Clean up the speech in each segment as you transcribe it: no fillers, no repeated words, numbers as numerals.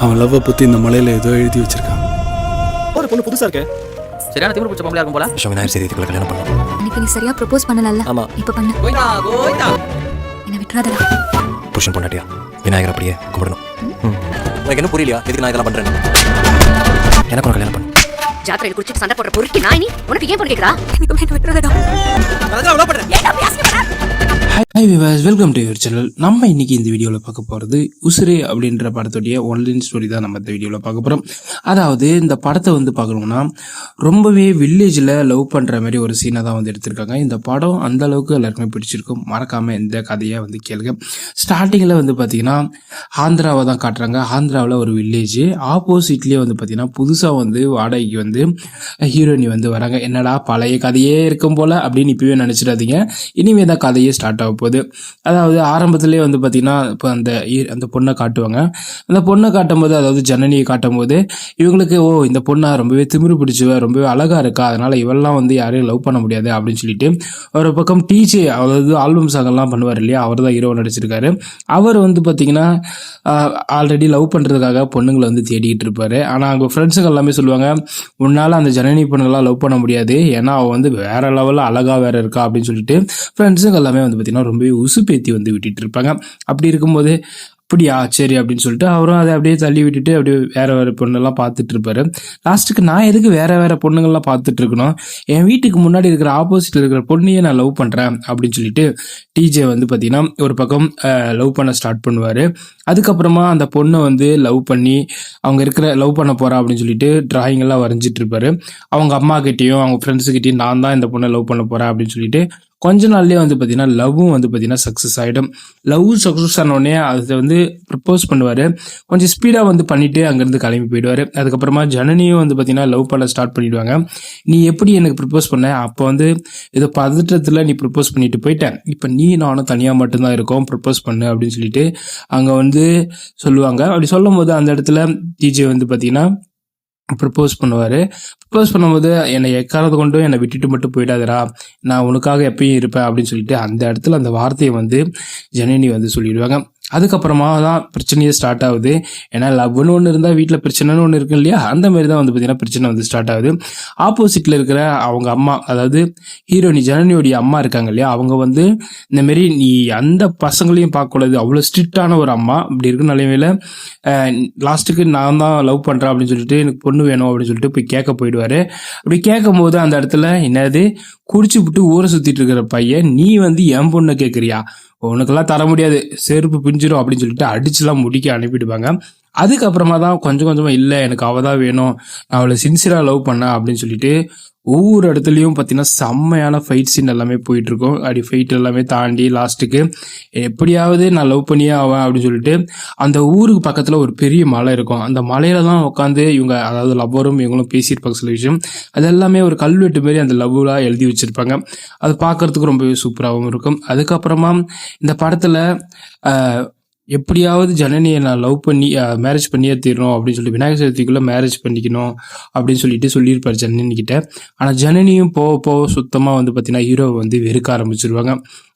அவன் லவ்வை பற்றி இந்த மலையில் ஏதோ எழுதி வச்சிருக்கான். ஒரு பொண்ணு புதுசா இருக்கு. சரியான திமிரு பிடிச்ச பொம்பளையா இருக்கும் போல. விநாயகர் சதுர்த்திக்குள்ள கல்யாணம் பண்ணணும். இன்னைக்கு நீ சரியா ப்ரொபோஸ் பண்ணலல்ல? ஆமா. இப்ப பண்ணு. கோயிந்தா கோயிந்தா. என்ன விட்டுறாதடா. புருஷன் பொண்டாட்டியா விநாயகர் அப்படியே கும்பிடணும். உனக்கு என்ன புரியலையா எதுக்கு நான் இதெல்லாம் பண்றேன்? எனக்கு ஒரு கல்யாணம் பண்ணு. ஜாத்திரையில குடிச்சிட்டு சண்டை போடுற பொறுக்கி நாய் நீ. உனக்கு ஏன் பொண்ணு கேக்குறா? எனக்கு வேண்டாம் விட்டுறாதடா. அதெல்லாம் லவ் பண்றேன். ஏன்டா பேசுற? Hi Vilas, welcome to your channel. நம்ம இன்னைக்கு இந்த வீடியோவில் பார்க்க போகிறது உசுரே அப்படின்ற படத்துடைய ஒன்லைன் ஸ்டோரி தான் நம்ம இந்த வீடியோவில் பார்க்க போகிறோம். அதாவது இந்த படத்தை வந்து பார்க்கணும்னா ரொம்பவே வில்லேஜில் லவ் பண்ணுற மாதிரி ஒரு சீனை தான் வந்து எடுத்திருக்காங்க. இந்த படம் அந்த அளவுக்கு எல்லாருக்குமே பிடிச்சிருக்கும். மறக்காமல் இந்த கதையை வந்து கேளுங்க. ஸ்டார்டிங்கில் வந்து பார்த்தீங்கன்னா ஆந்திராவை தான் காட்டுறாங்க. ஆந்திராவில் ஒரு வில்லேஜ், ஆப்போசிட்லேயே வந்து பார்த்தீங்கன்னா புதுசாக வந்து வாடகைக்கு வந்து ஹீரோயினி வந்து வராங்க. என்னடா பழைய கதையே இருக்கும் போல் அப்படின்னு இப்போவே நினச்சிடாதீங்க. இனிமேல் தான் கதையே ஸ்டார்ட் ஆக போகுது. அதாவது ஆரம்பத்திலே வந்து பார்த்தீங்கன்னா இப்போ அந்த பொண்ணை காட்டுவாங்க. அந்த பொண்ணை காட்டும் போது, அதாவது ஜனனியை காட்டும் போது இவங்களுக்கு இந்த பொண்ணா ரொம்பவே திமிரு பிடிச்சுவ, ரொம்பவே அழகா இருக்கா, அதனால இவெல்லாம் வந்து யாரையும் லவ் பண்ண முடியாது அப்படின்னு சொல்லிட்டு ஒரு பக்கம் டிஜே, அதாவது ஆல்பம் சாங் எல்லாம் பண்ணுவார் இல்லையா, அவர் தான் ஹீரோ நடிச்சிருக்காரு. அவர் வந்து பார்த்தீங்கன்னா ஆல்ரெடி லவ் பண்ணுறதுக்காக பொண்ணுங்களை வந்து தேடிக்கிட்டு இருப்பாரு. ஆனால் அவங்க ஃப்ரெண்ட்ஸுங்க எல்லாமே சொல்லுவாங்க, உன்னால் அந்த ஜனனி பொண்ணுங்களாம் லவ் பண்ண முடியாது, ஏன்னா அவள் வந்து வேற லெவலில் அழகா வேற இருக்கா அப்படின்னு சொல்லிட்டு ஃப்ரெண்ட்ஸுங்க எல்லாமே வந்து பார்த்தீங்கன்னா ரொம்பவே உசுப்பேத்தி வந்து விட்டுட்டு இருப்பாங்க. அப்படி இருக்கும்போது அப்படியா சரி அப்படின்னு சொல்லிட்டு அவரும் அதை அப்படியே தள்ளி விட்டுட்டு அப்படியே வேற பொண்ணெல்லாம் பார்த்துட்டு இருப்பாரு. லாஸ்ட்டுக்கு நான் எதுக்கு வேற பொண்ணுங்கள்லாம் பார்த்துட்டு இருக்கணும், என் வீட்டுக்கு முன்னாடி இருக்கிற ஆப்போசிட்ல இருக்கிற பொண்ணையே நான் லவ் பண்றேன் அப்படின்னு சொல்லிட்டு டிஜே வந்து பார்த்தீங்கன்னா ஒரு பக்கம் லவ் பண்ண ஸ்டார்ட் பண்ணுவாரு. அதுக்கப்புறமா அந்த பொண்ணை வந்து லவ் பண்ணி அவங்க இருக்கிற லவ் பண்ண போறா அப்படின்னு சொல்லிட்டு டிராயிங் எல்லாம் வரைஞ்சிட்டு இருப்பாரு. அவங்க அம்மா கிட்டேயும் அவங்க ஃப்ரெண்ட்ஸுக்கிட்டையும் நான் தான் இந்த பொண்ணை லவ் பண்ண போறேன் அப்படின்னு சொல்லிட்டு கொஞ்ச நாள்லயே வந்து பார்த்தீங்கன்னா லவ்வும் வந்து பார்த்தீங்கன்னா சக்ஸஸ் ஆகிடும். லவ் சக்ஸஸ் ஆனோடனே அதை வந்து ப்ரப்போஸ் பண்ணுவார். கொஞ்சம் ஸ்பீடாக வந்து பண்ணிட்டு அங்கேருந்து கிளம்பி போயிடுவார். அதுக்கப்புறமா ஜனனியும் வந்து பார்த்தீங்கன்னா லவ் பண்ண ஸ்டார்ட் பண்ணிடுவாங்க. நீ எப்படி எனக்கு ப்ரப்போஸ் பண்ண, அப்போ வந்து ஏதோ பதற்றத்தில் நீ ப்ரப்போஸ் பண்ணிட்டு போயிட்டேன், இப்போ நீ நானும் தனியாக மட்டும்தான் இருக்கோம், ப்ரப்போஸ் பண்ணு அப்படின்னு சொல்லிட்டு அங்கே வந்து சொல்லுவாங்க. அப்படி சொல்லும் போது அந்த இடத்துல டிஜே வந்து பார்த்தீங்கன்னா ப்ரப்போஸ் பண்ணுவார். ப்ரப்போஸ் பண்ணும்போது என்னை எக்காரது கொண்டும் என்னை விட்டுட்டு மட்டும் போயிடாதரா, நான் உனக்காக எப்பயும் இருப்பேன் அப்படின்னு சொல்லிட்டு அந்த இடத்துல அந்த வார்த்தையை வந்து ஜனனி வந்து சொல்லிடுவாங்க. அதுக்கப்புறமா தான் பிரச்சனையே ஸ்டார்ட் ஆகுது. ஏன்னா லவ்னு ஒன்று இருந்தால் வீட்டில் பிரச்சனைன்னு ஒன்று இருக்கு இல்லையா, அந்த மாதிரி தான் வந்து பார்த்தீங்கன்னா பிரச்சனை வந்து ஸ்டார்ட் ஆகுது. ஆப்போசிட்டில் இருக்கிற அவங்க அம்மா, அதாவது ஹீரோயினி ஜனனியோடைய அம்மா இருக்காங்க இல்லையா, அவங்க வந்து இந்த மாரி நீ அந்த பசங்களையும் பார்க்கக்கூடாது, அவ்வளோ ஸ்ட்ரிக்டான ஒரு அம்மா. இப்படி இருக்க நிலைமையில லாஸ்ட்டுக்கு நான் தான் லவ் பண்ணுறேன் அப்படின்னு சொல்லிட்டு எனக்கு பொண்ணு வேணும் அப்படின்னு சொல்லிட்டு போய் கேட்க போயிடுவாரு. அப்படி கேட்கும் போது அந்த இடத்துல என்னது, குடிச்சு விட்டு ஊரை சுற்றிட்டு இருக்கிற பையன், நீ வந்து என் பொண்ணை கேட்குறியா, உனக்கெல்லாம் தர முடியாது, செருப்பு பிஞ்சிரும் அப்படின்னு சொல்லிட்டு அடிச்சுலாம் முடிக்க அனுப்பிடுவாங்க. அதுக்கப்புறமா தான் கொஞ்சம் கொஞ்சமாக இல்லை எனக்கு அவள் தான் வேணும், நான் அவளை சின்சியராக லவ் பண்ணேன் அப்படின்னு சொல்லிட்டு ஒவ்வொரு இடத்துலையும் பார்த்தீங்கன்னா செம்மையான ஃபைட் சீன் எல்லாமே போயிட்டு இருக்கும். அப்படி ஃபைட் எல்லாமே தாண்டி லாஸ்ட்டுக்கு எப்படியாவது நான் லவ் பண்ணியே ஆவேன் அப்படின்னு சொல்லிட்டு அந்த ஊருக்கு பக்கத்தில் ஒரு பெரிய மலை இருக்கும். அந்த மலையில தான் உட்காந்து இவங்க, அதாவது லவ்வரும் இவங்களும் பேசியிருப்பாங்க சில விஷயம். அது எல்லாமே ஒரு கல்வெட்டு மாரி அந்த லவ்லாம் எழுதி வச்சிருப்பாங்க. அது பார்க்கறதுக்கு ரொம்பவே சூப்பராகவும் இருக்கும். அதுக்கப்புறமா இந்த படத்தில் எப்படியாவது ஜனனியை நான் லவ் பண்ணி மேரேஜ் பண்ணியே தீரணும் அப்படின்னு சொல்லி விநாயகர் சதுர்த்திக்குள்ளே மேரேஜ் பண்ணிக்கணும் அப்படின்னு சொல்லிட்டு சொல்லியிருப்பார் ஜனனி கிட்ட. ஆனால் ஜனனியும் போக சுத்தமாக வந்து பார்த்தீங்கன்னா ஹீரோவை வந்து வெறுக்க ஆரம்பிச்சிருவாங்க.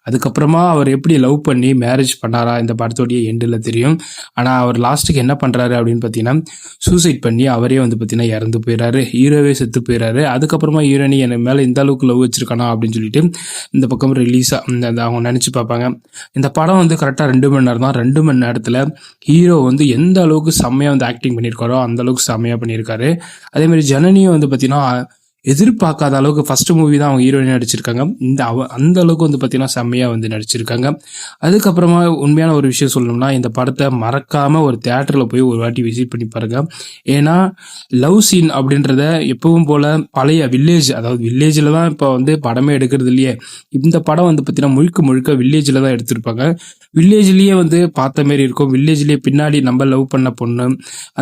அதுக்கப்புறமா அவர் எப்படி லவ் பண்ணி மேரேஜ் பண்ணாரா இந்த படத்தோடைய எண்டில் தெரியும். ஆனால் அவர் லாஸ்ட்டுக்கு என்ன பண்ணுறாரு அப்படின்னு பார்த்தீங்கன்னா சூசைட் பண்ணி அவரே வந்து பார்த்தீங்கன்னா இறந்து போயிடறாரு, ஹீரோவே செத்து போயிடறாரு. அதுக்கப்புறமா ஹீரோயினி என் மேலே இந்த அளவுக்கு லவ் வச்சிருக்கானா அப்படின்னு சொல்லிட்டு இந்த பக்கம் ரிலீஸாக அவங்க நினச்சி பார்ப்பாங்க. இந்த படம் வந்து கரெக்டாக 2 மணி நேரம் தான். 2 மணி நேரத்தில் ஹீரோ வந்து எந்த அளவுக்கு செம்மையாக வந்து ஆக்டிங் பண்ணியிருக்காரோ அந்த அளவுக்கு செம்மையாக பண்ணியிருக்காரு. அதேமாதிரி ஜனனியும் வந்து பார்த்தீங்கன்னா எதிர்பார்க்காத அளவுக்கு ஃபர்ஸ்ட் மூவி தான் அவங்க ஹீரோயின் நடிச்சிருக்காங்க. அந்த அளவுக்கு வந்து பார்த்தீங்கன்னா செம்மையாக வந்து நடிச்சிருக்காங்க. அதுக்கப்புறமா உண்மையான ஒரு விஷயம் சொல்லணும்னா, இந்த படத்தை மறக்காம ஒரு தியேட்டரில் போய் ஒரு வாட்டி விசிட் பண்ணி பாருங்க. ஏன்னா லவ் சீன் அப்படின்றத எப்பவும் போல பழைய வில்லேஜ், அதாவது வில்லேஜில் தான் இப்போ வந்து படமே எடுக்கிறது இல்லையே, இந்த படம் வந்து பார்த்தீங்கன்னா முழுக்க வில்லேஜில் தான் எடுத்திருப்பாங்க. வில்லேஜ்லேயே வந்து பார்த்த மாரி இருக்கும். வில்லேஜ்லேயே பின்னாடி நம்ம லவ் பண்ண பொண்ணு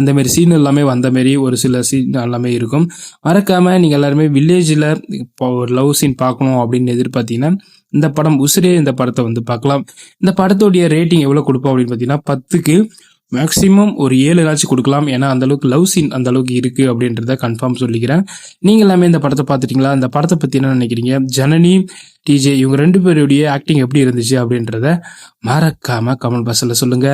அந்த மாதிரி சீன் எல்லாமே வந்த மாரி ஒரு சில சீன் எல்லாமே இருக்கும். மறக்காம நீங்கள் எல்லாருமே வில்லேஜில் இப்போ ஒரு லவ் சீன் பார்க்கணும் அப்படின்னு எதிர்பார்த்தீங்கன்னா இந்த படம் உசுரே இந்த படத்தை வந்து பார்க்கலாம். இந்த படத்தோடைய ரேட்டிங் எவ்வளோ கொடுப்போம் அப்படின்னு பார்த்தீங்கன்னா 10க்கு மேக்ஸிமம் ஒரு 7 கொடுக்கலாம். ஏன்னா அந்த அளவுக்கு லவ் சீன் அந்த அளவுக்கு இருக்கு அப்படின்றத கன்ஃபார்ம் சொல்லிக்கிறேன். நீங்க எல்லாமே இந்த படத்தை பார்த்துட்டீங்களா? இந்த படத்தை பத்தி என்ன நினைக்கிறீங்க? ஜனனி, டிஜே இவங்க 2 பேருடைய ஆக்டிங் எப்படி இருந்துச்சு அப்படின்றத மறக்காம கமெண்ட் பாக்ஸ்ல சொல்லுங்க.